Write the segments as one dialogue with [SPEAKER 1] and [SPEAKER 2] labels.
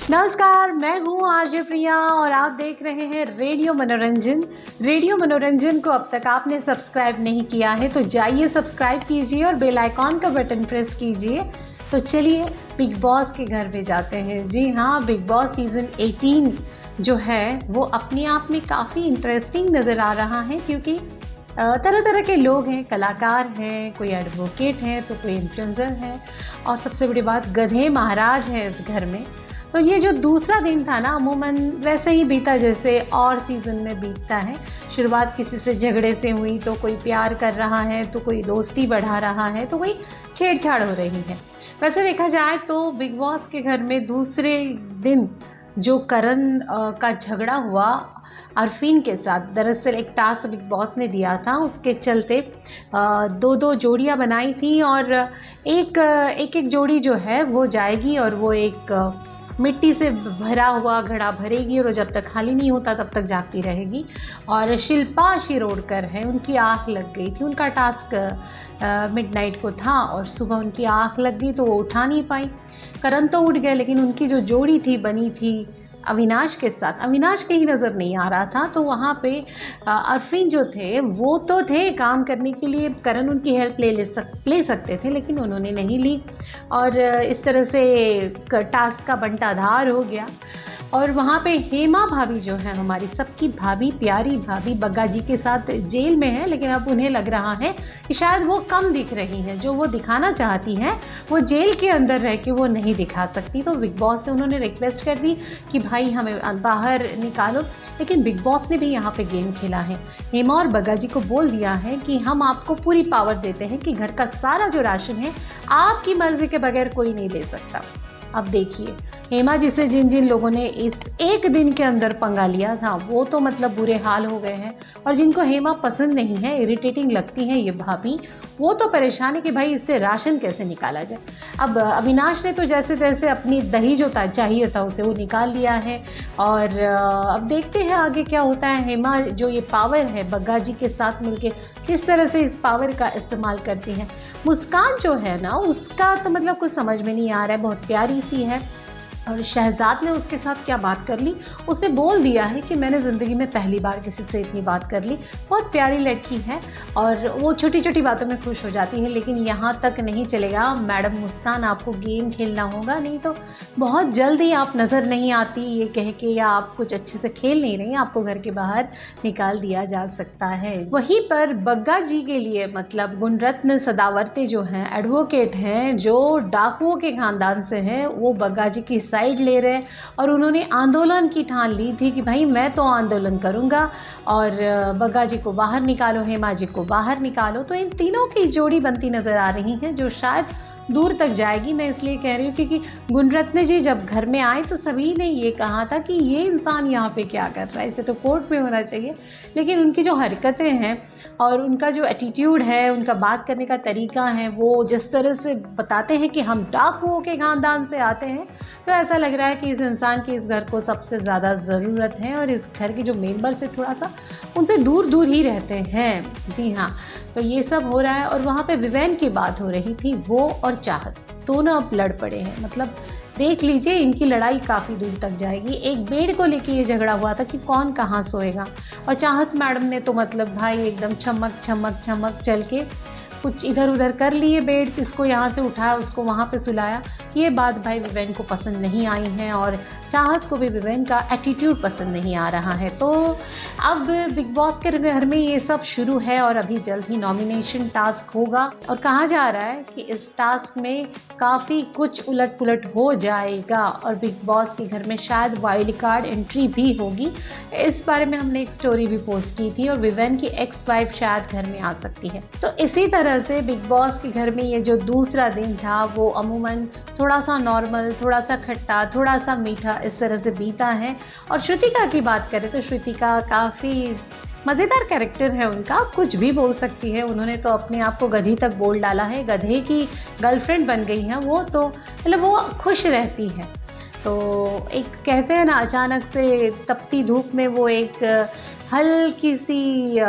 [SPEAKER 1] नमस्कार, मैं हूँ आरजे प्रिया और आप देख रहे हैं रेडियो मनोरंजन। रेडियो मनोरंजन को अब तक आपने सब्सक्राइब नहीं किया है तो जाइए सब्सक्राइब कीजिए और बेल आइकॉन का बटन प्रेस कीजिए। तो चलिए बिग बॉस के घर में जाते हैं। जी हाँ, बिग बॉस सीज़न 18 जो है वो अपने आप में काफ़ी इंटरेस्टिंग नज़र आ रहा है, क्योंकि तरह तरह के लोग हैं, कलाकार हैं, कोई एडवोकेट हैं तो कोई इन्फ्लुएंसर हैं, और सबसे बड़ी बात गधे महाराज हैं इस घर में। तो ये जो दूसरा दिन था ना, अमूमन वैसे ही बीता जैसे और सीज़न में बीतता है। शुरुआत किसी से झगड़े से हुई, तो कोई प्यार कर रहा है, तो कोई दोस्ती बढ़ा रहा है, तो कोई छेड़छाड़ हो रही है। वैसे देखा जाए तो बिग बॉस के घर में दूसरे दिन जो करण का झगड़ा हुआ अरफीन के साथ, दरअसल एक टास्क बिग बॉस ने दिया था, उसके चलते दो दो जोड़ियां बनाई थी, और एक जोड़ी जो है वो जाएगी और वो एक मिट्टी से भरा हुआ घड़ा भरेगी, और जब तक खाली नहीं होता तब तक जागती रहेगी। और शिल्पा शिरोडकर है, उनकी आँख लग गई थी, उनका टास्क मिडनाइट को था और सुबह उनकी आँख लग गई तो वो उठा नहीं पाई। करण तो उठ गए, लेकिन उनकी जो जोड़ी थी बनी थी अविनाश के साथ, अविनाश कहीं नज़र नहीं आ रहा था। तो वहाँ पे अरफीन जो थे वो तो थे काम करने के लिए, करण उनकी हेल्प ले सकते थे, लेकिन उन्होंने नहीं ली, और इस तरह से टास्क का बंटाधार हो गया। और वहाँ पे हेमा भाभी जो है, हमारी सबकी भाभी, प्यारी भाभी, बग्गा जी के साथ जेल में है, लेकिन अब उन्हें लग रहा है कि शायद वो कम दिख रही हैं। जो वो दिखाना चाहती हैं वो जेल के अंदर रह के वो नहीं दिखा सकती। तो बिग बॉस से उन्होंने रिक्वेस्ट कर दी कि भाई हमें बाहर निकालो, लेकिन बिग बॉस ने भी यहाँ पे गेम खेला है। हेमा और बग्गा जी को बोल दिया है कि हम आपको पूरी पावर देते हैं कि घर का सारा जो राशन है आपकी मर्जी के बगैर कोई नहीं ले सकता। अब देखिए, हेमा जी से जिन जिन लोगों ने इस एक दिन के अंदर पंगा लिया था वो तो मतलब बुरे हाल हो गए हैं, और जिनको हेमा पसंद नहीं है, इरिटेटिंग लगती है ये भाभी, वो तो परेशान है कि भाई इससे राशन कैसे निकाला जाए। अब अविनाश ने तो जैसे तैसे अपनी दही जो चाहिए था उसे वो निकाल लिया है, और अब देखते हैं आगे क्या होता है। हेमा जो ये पावर है बग्गा जी के साथ मिलके किस तरह से इस पावर का इस्तेमाल करती हैं। मुस्कान जो है ना, उसका तो मतलब कुछ समझ में नहीं आ रहा है, बहुत प्यारी सी है, और शहजाद ने उसके साथ क्या बात कर ली, उसने बोल दिया है कि मैंने ज़िंदगी में पहली बार किसी से इतनी बात कर ली। बहुत प्यारी लड़की है और वो छोटी छोटी बातों में खुश हो जाती है, लेकिन यहाँ तक नहीं चलेगा मैडम मुस्कान, आपको गेम खेलना होगा, नहीं तो बहुत जल्दी आप नज़र नहीं आती ये कह के, या आप कुछ अच्छे से खेल नहीं रही, आपको घर के बाहर निकाल दिया जा सकता है। वहीं पर बग्गा जी के लिए मतलब गुणरत्न सदावर्ते जो हैं, एडवोकेट हैं, जो डाकुओं के खानदान से हैं, वो बग्गा जी की साइड ले रहे हैं, और उन्होंने आंदोलन की ठान ली थी कि भाई मैं तो आंदोलन करूंगा और बग्गा जी को बाहर निकालो, हेमा जी को बाहर निकालो। तो इन तीनों की जोड़ी बनती नज़र आ रही है जो शायद दूर तक जाएगी। मैं इसलिए कह रही हूँ क्योंकि गुणरत्न जी जब घर में आए तो सभी ने ये कहा था कि ये इंसान यहाँ पे क्या कर रहा है, इसे तो कोर्ट में होना चाहिए। लेकिन उनकी जो हरकतें हैं और उनका जो एटीट्यूड है, उनका बात करने का तरीका है, वो जिस तरह से बताते हैं कि हम डाकुओं के खानदान से आते हैं, तो ऐसा लग रहा है कि इस इंसान की इस घर को सबसे ज़्यादा ज़रूरत है, और इस घर के जो मेंबर्स है थोड़ा सा उनसे दूर दूर ही रहते हैं। जी हाँ, तो ये सब हो रहा है। और वहाँ पे विवेन की बात हो रही थी, वो और चाहत दोनों अब लड़ पड़े हैं। मतलब देख लीजिए, इनकी लड़ाई काफ़ी दूर तक जाएगी। एक बेड को लेके ये झगड़ा हुआ था कि कौन कहाँ सोएगा, और चाहत मैडम ने तो मतलब भाई एकदम छमक छमक छमक चल के कुछ इधर उधर कर लिए बेड्स, इसको यहाँ से उठाया, उसको वहाँ पे सुलाया। ये बात भाई विवेन को पसंद नहीं आई है, और चाहत को भी विवेन का एटीट्यूड पसंद नहीं आ रहा है। तो अब बिग बॉस के घर में ये सब शुरू है, और अभी जल्द ही नॉमिनेशन टास्क होगा, और कहा जा रहा है कि इस टास्क में काफ़ी कुछ उलट पुलट हो जाएगा, और बिग बॉस के घर में शायद वाइल्ड कार्ड एंट्री भी होगी। इस बारे में हमने एक स्टोरी भी पोस्ट की थी, और विवेन की एक्स वाइफ शायद घर में आ सकती है। तो इसी तरह से बिग बॉस के घर में ये जो दूसरा दिन था वो अमूमन थोड़ा सा नॉर्मल, थोड़ा सा खट्टा, थोड़ा सा मीठा, इस तरह से बीता है। और श्रुतिका की बात करें तो श्रुतिका काफ़ी मज़ेदार कैरेक्टर है उनका, कुछ भी बोल सकती है। उन्होंने तो अपने आप को गधी तक बोल डाला है, गधे की गर्लफ्रेंड बन गई हैं वो, तो मतलब वो खुश रहती है। तो एक कहते हैं ना, अचानक से तपती धूप में वो एक हल्की सी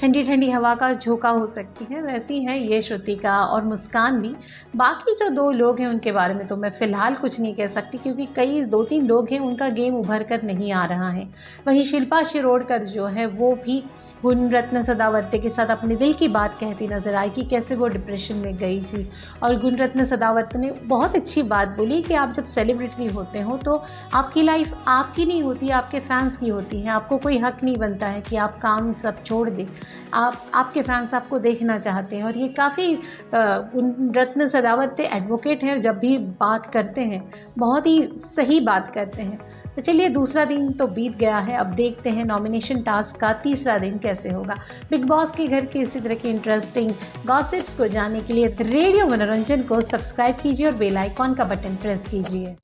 [SPEAKER 1] ठंडी ठंडी हवा का झोंका हो सकती है, वैसी है ये श्रुतिका और मुस्कान भी। बाकी जो 2 लोग हैं उनके बारे में तो मैं फ़िलहाल कुछ नहीं कह सकती, क्योंकि कई 2-3 लोग हैं उनका गेम उभर कर नहीं आ रहा है। वहीं शिल्पा शिरोडकर जो है वो भी गुणरत्न सदावर्ते के साथ अपने दिल की बात कहती नज़र आई कि कैसे वो डिप्रेशन में गई थी। और गुणरत्न सदावर्ते ने बहुत अच्छी बात बोली कि आप जब सेलिब्रिटी होते हो तो आपकी लाइफ आपकी नहीं होती, आपके फैंस की होती है। आपको कोई हक नहीं बनता है कि आप काम सब छोड़ दें। आपके फैंस आपको देखना चाहते हैं। और ये काफ़ी गुणरत्न सदावर्ते एडवोकेट हैं, जब भी बात करते हैं बहुत ही सही बात करते हैं। तो चलिए, दूसरा दिन तो बीत गया है, अब देखते हैं नॉमिनेशन टास्क का तीसरा दिन कैसे होगा। बिग बॉस के घर के इसी तरह के इंटरेस्टिंग गॉसिप्स को जानने के लिए रेडियो मनोरंजन को सब्सक्राइब कीजिए और बेल आइकॉन का बटन प्रेस कीजिए।